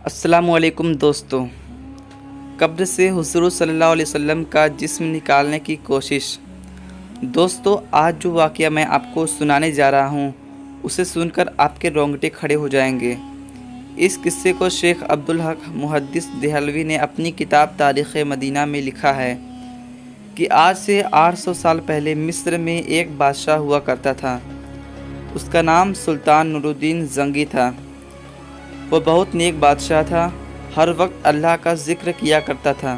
السلام علیکم دوستو، قبر سے حضور صلی اللہ علیہ وسلم کا جسم نکالنے کی کوشش۔ دوستو، آج جو واقعہ میں آپ کو سنانے جا رہا ہوں اسے سن کر آپ کے رونگٹے کھڑے ہو جائیں گے۔ اس قصے کو شیخ عبدالحق محدث دہلوی نے اپنی کتاب تاریخ مدینہ میں لکھا ہے کہ آج سے 800 سال پہلے مصر میں ایک بادشاہ ہوا کرتا تھا۔ اس کا نام سلطان نور الدین زنگی تھا۔ وہ بہت نیک بادشاہ تھا، ہر وقت اللہ کا ذکر کیا کرتا تھا۔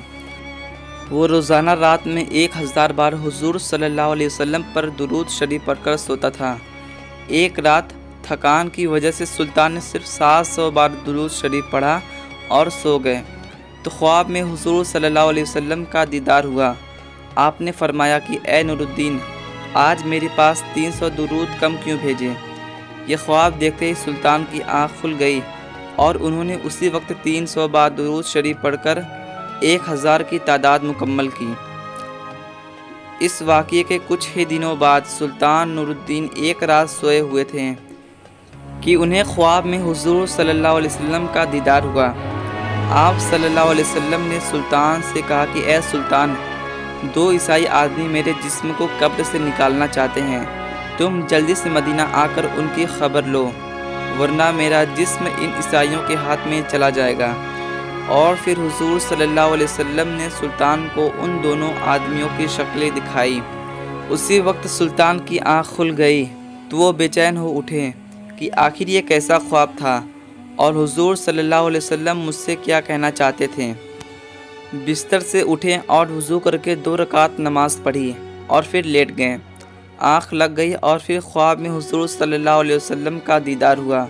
وہ روزانہ رات میں 1000 بار حضور صلی اللہ علیہ وسلم پر درود شریف پڑھ کر سوتا تھا۔ ایک رات تھکان کی وجہ سے سلطان نے صرف 700 بار درود شریف پڑھا اور سو گئے تو خواب میں حضور صلی اللہ علیہ وسلم کا دیدار ہوا۔ آپ نے فرمایا کہ اے نور الدین، آج میرے پاس 300 درود کم کیوں بھیجے؟ یہ خواب دیکھتے ہی سلطان کی آنکھ کھل گئی اور انہوں نے اسی وقت 300 بار درود شریف پڑھ کر 1000 کی تعداد مکمل کی۔ اس واقعے کے کچھ ہی دنوں بعد سلطان نور الدین ایک رات سوئے ہوئے تھے کہ انہیں خواب میں حضور صلی اللہ علیہ وسلم کا دیدار ہوا۔ آپ صلی اللہ علیہ وسلم نے سلطان سے کہا کہ اے سلطان، 2 عیسائی آدمی میرے جسم کو قبر سے نکالنا چاہتے ہیں، تم جلدی سے مدینہ آ کر ان کی خبر لو، ورنہ میرا جسم ان عیسائیوں کے ہاتھ میں چلا جائے گا۔ اور پھر حضور صلی اللہ علیہ وسلم نے سلطان کو ان دونوں آدمیوں کی شکلیں دکھائی۔ اسی وقت سلطان کی آنکھ کھل گئی تو وہ بے چین ہو اٹھے کہ آخر یہ کیسا خواب تھا اور حضور صلی اللہ علیہ وسلم مجھ سے کیا کہنا چاہتے تھے۔ بستر سے اٹھے اور وضو کر کے 2 رکعت نماز پڑھی اور پھر لیٹ گئے۔ آنکھ لگ گئی اور پھر خواب میں حضور صلی اللہ علیہ وسلم کا دیدار ہوا۔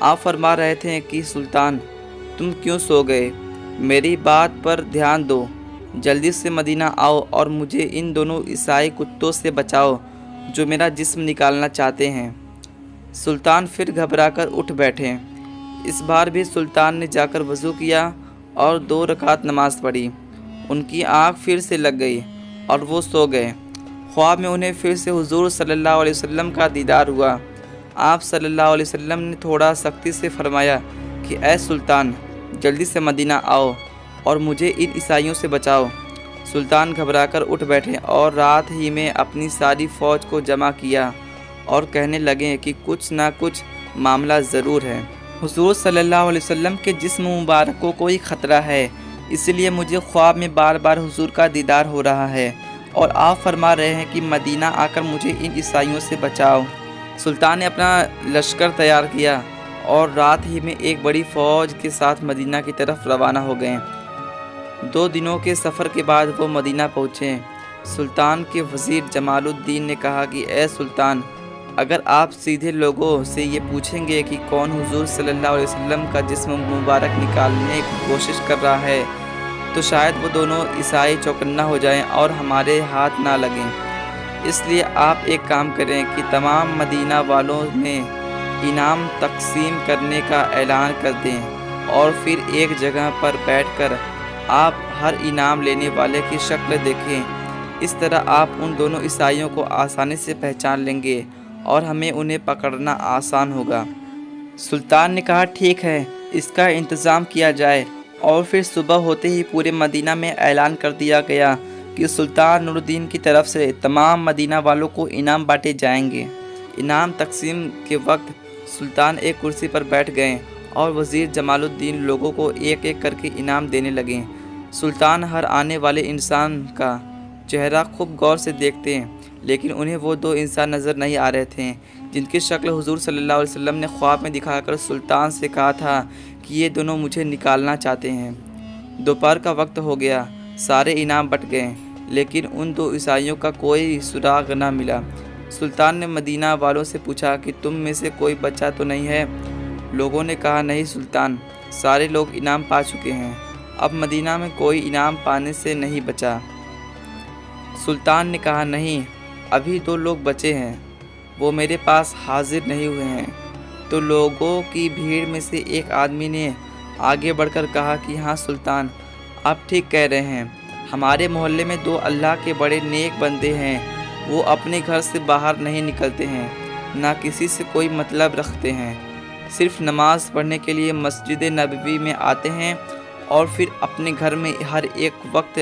آپ فرما رہے تھے کہ سلطان، تم کیوں سو گئے؟ میری بات پر دھیان دو، جلدی سے مدینہ آؤ اور مجھے ان دونوں عیسائی کتوں سے بچاؤ جو میرا جسم نکالنا چاہتے ہیں۔ سلطان پھر گھبرا کر اٹھ بیٹھے۔ اس بار بھی سلطان نے جا کر وضو کیا اور 2 رکعت نماز پڑھی۔ ان کی آنکھ پھر سے لگ گئی اور وہ سو گئے۔ خواب میں انہیں پھر سے حضور صلی اللہ علیہ وسلم کا دیدار ہوا۔ آپ صلی اللہ علیہ وسلم نے تھوڑا سختی سے فرمایا کہ اے سلطان، جلدی سے مدینہ آؤ اور مجھے ان عیسائیوں سے بچاؤ۔ سلطان گھبرا کر اٹھ بیٹھے اور رات ہی میں اپنی ساری فوج کو جمع کیا اور کہنے لگے کہ کچھ نہ کچھ معاملہ ضرور ہے۔ حضور صلی اللہ علیہ وسلم کے جسم مبارک کو کوئی خطرہ ہے، اس لیے مجھے خواب میں بار بار حضور کا دیدار ہو رہا ہے اور آپ فرما رہے ہیں کہ مدینہ آ کر مجھے ان عیسائیوں سے بچاؤ۔ سلطان نے اپنا لشکر تیار کیا اور رات ہی میں ایک بڑی فوج کے ساتھ مدینہ کی طرف روانہ ہو گئے۔ 2 دنوں کے سفر کے بعد وہ مدینہ پہنچے۔ سلطان کے وزیر جمال الدین نے کہا کہ اے سلطان، اگر آپ سیدھے لوگوں سے یہ پوچھیں گے کہ کون حضور صلی اللہ علیہ وسلم کا جسم مبارک نکالنے کی کوشش کر رہا ہے تو شاید وہ دونوں عیسائی چوکنا ہو جائیں اور ہمارے ہاتھ نہ لگیں۔ اس لیے آپ ایک کام کریں کہ تمام مدینہ والوں میں انعام تقسیم کرنے کا اعلان کر دیں اور پھر ایک جگہ پر بیٹھ کر آپ ہر انعام لینے والے کی شکل دیکھیں۔ اس طرح آپ ان دونوں عیسائیوں کو آسانی سے پہچان لیں گے اور ہمیں انہیں پکڑنا آسان ہوگا۔ سلطان نے کہا ٹھیک ہے، اس کا انتظام کیا جائے، اور پھر صبح ہوتے ہی پورے مدینہ میں اعلان کر دیا گیا کہ سلطان نور الدین کی طرف سے تمام مدینہ والوں کو انعام بانٹے جائیں گے۔ انعام تقسیم کے وقت سلطان ایک کرسی پر بیٹھ گئے اور وزیر جمال الدین لوگوں کو ایک ایک کر کے انعام دینے لگے۔ سلطان ہر آنے والے انسان کا چہرہ خوب غور سے دیکھتے ہیں، لیکن انہیں وہ 2 انسان نظر نہیں آ رہے تھے جن کی شکل حضور صلی اللہ علیہ وسلم نے خواب میں دکھا کر سلطان سے کہا تھا کہ یہ دونوں مجھے نکالنا چاہتے ہیں۔ دوپہر کا وقت ہو گیا، سارے انعام بٹ گئے، لیکن ان 2 عیسائیوں کا کوئی سراغ نہ ملا۔ سلطان نے مدینہ والوں سے پوچھا کہ تم میں سے کوئی بچا تو نہیں ہے؟ لوگوں نے کہا نہیں سلطان، سارے لوگ انعام پا چکے ہیں، اب مدینہ میں کوئی انعام پانے سے نہیں بچا۔ سلطان نے کہا نہیں، ابھی 2 لوگ بچے ہیں، وہ میرے پاس حاضر نہیں ہوئے ہیں۔ تو لوگوں کی بھیڑ میں سے ایک آدمی نے آگے بڑھ کر کہا کہ ہاں سلطان، آپ ٹھیک کہہ رہے ہیں، ہمارے محلے میں 2 اللہ کے بڑے نیک بندے ہیں، وہ اپنے گھر سے باہر نہیں نکلتے ہیں، نہ کسی سے کوئی مطلب رکھتے ہیں، صرف نماز پڑھنے کے لیے مسجد نبوی میں آتے ہیں اور پھر اپنے گھر میں ہر ایک وقت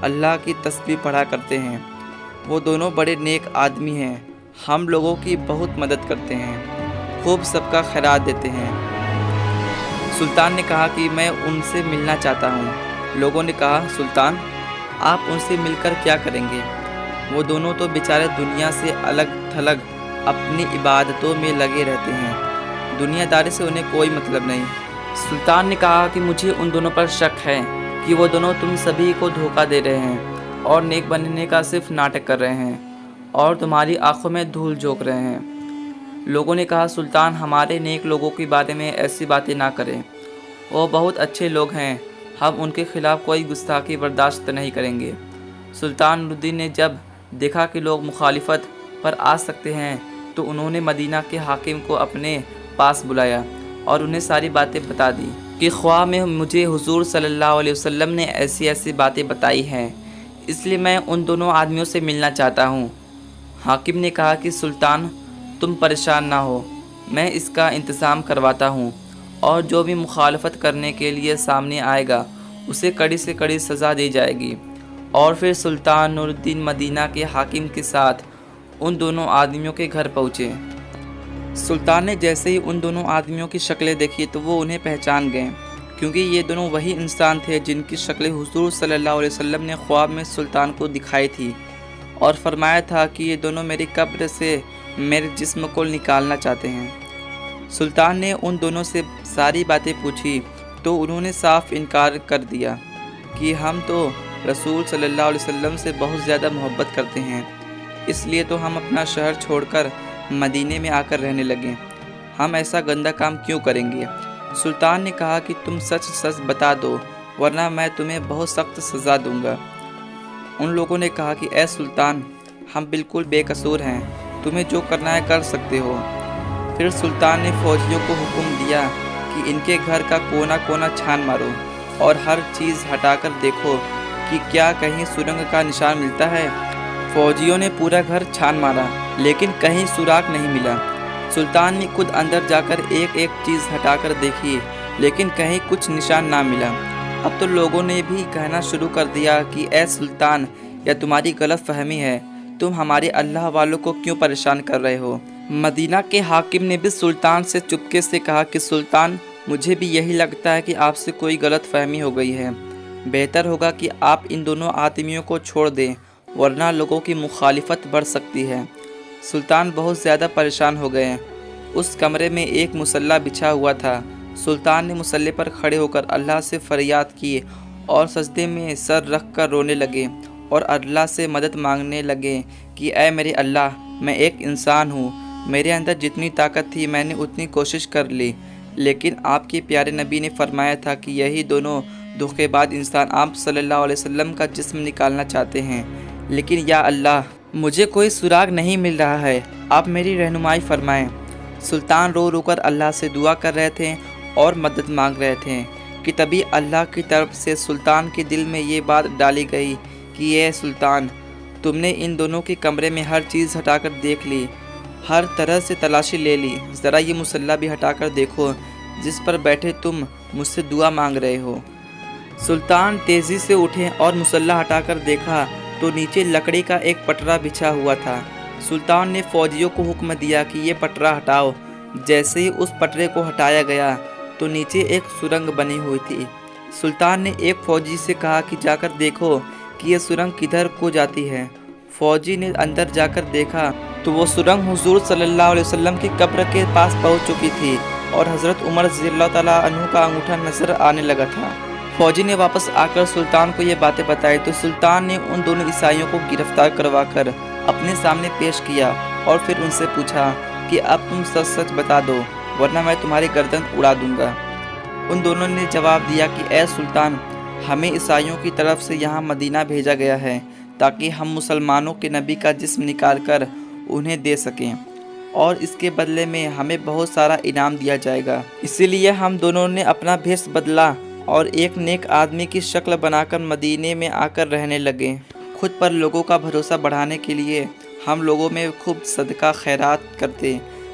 اللہ کی تسبیح پڑھا کرتے ہیں۔ وہ دونوں بڑے نیک آدمی ہیں، ہم لوگوں کی بہت مدد کرتے ہیں، خوب سب کا خیرات دیتے ہیں۔ سلطان نے کہا کہ میں ان سے ملنا چاہتا ہوں۔ لوگوں نے کہا سلطان آپ ان سے مل کر کیا کریں گے؟ وہ دونوں تو بیچارے دنیا سے الگ تھلگ اپنی عبادتوں میں لگے رہتے ہیں، دنیا داری سے انہیں کوئی مطلب نہیں۔ سلطان نے کہا کہ مجھے ان دونوں پر شک ہے کہ وہ دونوں تم سبھی کو دھوکہ دے رہے ہیں اور نیک بننے کا صرف ناٹک کر رہے ہیں اور تمہاری آنکھوں میں دھول جھونک رہے ہیں۔ لوگوں نے کہا سلطان ہمارے نیک لوگوں کے بارے میں ایسی باتیں نہ کریں، وہ بہت اچھے لوگ ہیں، ہم ان کے خلاف کوئی گستاخی برداشت نہیں کریں گے۔ سلطان نوردین نے جب دیکھا کہ لوگ مخالفت پر آ سکتے ہیں تو انہوں نے مدینہ کے حاکم کو اپنے پاس بلایا اور انہیں ساری باتیں بتا دی کہ خواہ میں مجھے حضور صلی اللہ علیہ وسلم نے ایسی ایسی باتیں بتائی ہیں، اس لیے میں ان دونوں آدمیوں سے ملنا چاہتا ہوں۔ حاکم نے کہا کہ سلطان تم پریشان نہ ہو، میں اس کا انتظام کرواتا ہوں اور جو بھی مخالفت کرنے کے لیے سامنے آئے گا اسے کڑی سے کڑی سزا دی جائے گی۔ اور پھر سلطان نوردین مدینہ کے حاکم کے ساتھ ان دونوں آدمیوں کے گھر پہنچے۔ سلطان نے جیسے ہی ان دونوں آدمیوں کی شکلیں دیکھی تو وہ انہیں پہچان گئے، کیونکہ یہ دونوں وہی انسان تھے جن کی شکلیں حضور صلی اللہ علیہ وسلم نے خواب میں سلطان کو دکھائی تھی اور فرمایا تھا کہ یہ دونوں میری قبر سے میرے جسم کو نکالنا چاہتے ہیں۔ سلطان نے ان دونوں سے ساری باتیں پوچھی تو انہوں نے صاف انکار کر دیا کہ ہم تو رسول صلی اللہ علیہ وسلم سے بہت زیادہ محبت کرتے ہیں، اس لیے تو ہم اپنا شہر چھوڑ کر مدینے میں آ کر رہنے لگے، ہم ایسا گندا کام کیوں کریں گے؟ سلطان نے کہا کہ تم سچ سچ بتا دو ورنہ میں تمہیں بہت سخت سزا دوں گا۔ ان لوگوں نے کہا کہ اے سلطان ہم بالکل بے قصور ہیں، تمہیں جو کرنا ہے کر سکتے ہو۔ پھر سلطان نے فوجیوں کو حکم دیا کہ ان کے گھر کا کونا کونا چھان مارو اور ہر چیز ہٹا کر دیکھو کہ کیا کہیں سرنگ کا نشان ملتا ہے۔ فوجیوں نے پورا گھر چھان مارا لیکن کہیں سراغ نہیں ملا۔ سلطان نے خود اندر جا کر ایک ایک چیز ہٹا کر دیکھی لیکن کہیں کچھ نشان نہ ملا۔ اب تو لوگوں نے بھی کہنا شروع کر دیا کہ اے سلطان یہ تمہاری غلط فہمی ہے، تم ہمارے اللہ والوں کو کیوں پریشان کر رہے ہو؟ مدینہ کے حاکم نے بھی سلطان سے چپکے سے کہا کہ سلطان مجھے بھی یہی لگتا ہے کہ آپ سے کوئی غلط فہمی ہو گئی ہے، بہتر ہوگا کہ آپ ان دونوں آدمیوں کو چھوڑ دیں ورنہ لوگوں کی مخالفت بڑھ سکتی ہے۔ سلطان بہت زیادہ پریشان ہو گئے۔ اس کمرے میں ایک مصلی بچھا ہوا تھا۔ سلطان نے مصلی پر کھڑے ہو کر اللہ سے فریاد کی اور سجدے میں سر رکھ کر رونے لگے اور اللہ سے مدد مانگنے لگے کہ اے میرے اللہ، میں ایک انسان ہوں، میرے اندر جتنی طاقت تھی میں نے اتنی کوشش کر لی، لیکن آپ کے پیارے نبی نے فرمایا تھا کہ یہی دونوں دھوکے باز انسان آپ صلی اللہ علیہ وسلم کا جسم نکالنا چاہتے ہیں، لیکن یا اللہ مجھے کوئی سراغ نہیں مل رہا ہے، آپ میری رہنمائی فرمائیں۔ سلطان رو رو کر اللہ سے دعا کر رہے تھے اور مدد مانگ رہے تھے کہ تبھی اللہ کی طرف سے سلطان کے دل میں یہ بات ڈالی گئی کہ اے سلطان تم نے ان دونوں کے کمرے میں ہر چیز ہٹا کر دیکھ لی، ہر طرح سے تلاشی لے لی، ذرا یہ مصلی بھی ہٹا کر دیکھو جس پر بیٹھے تم مجھ سے دعا مانگ رہے ہو۔ سلطان تیزی سے اٹھے اور مصلی ہٹا کر دیکھا تو نیچے لکڑی کا ایک پٹرا بچھا ہوا تھا۔ سلطان نے فوجیوں کو حکم دیا کہ یہ پٹرا ہٹاؤ۔ جیسے ہی اس پٹرے کو ہٹایا گیا تو نیچے ایک سرنگ بنی ہوئی تھی۔ سلطان نے ایک فوجی سے کہا کہ جا کر دیکھو کہ یہ سرنگ کدھر کو جاتی ہے۔ فوجی نے اندر جا کر دیکھا تو وہ سرنگ حضور صلی اللہ علیہ وسلم کی قبر کے پاس پہنچ چکی تھی اور حضرت عمر رضی اللہ تعالیٰ عنہ کا انگوٹھا نظر آنے لگا تھا۔ فوجی نے واپس آ کر سلطان کو یہ باتیں بتائی تو سلطان نے ان دونوں عیسائیوں کو گرفتار کروا کر اپنے سامنے پیش کیا اور پھر ان سے پوچھا کہ اب تم سچ سچ بتا دو ورنہ میں تمہاری گردن اڑا دوں گا۔ ان دونوں نے جواب دیا کہ اے سلطان ہمیں عیسائیوں کی طرف سے یہاں مدینہ بھیجا گیا ہے تاکہ ہم مسلمانوں کے نبی کا جسم نکال کر انہیں دے سکیں اور اس کے بدلے میں ہمیں بہت سارا انعام دیا جائے گا، اسی لیے ہم دونوں نے اپنا بھیس بدلا اور ایک نیک آدمی کی شکل بنا کر مدینے میں آ کر رہنے لگے۔ خود پر لوگوں کا بھروسہ بڑھانے کے لیے ہم لوگوں میں خوب صدقہ خیرات کرتے،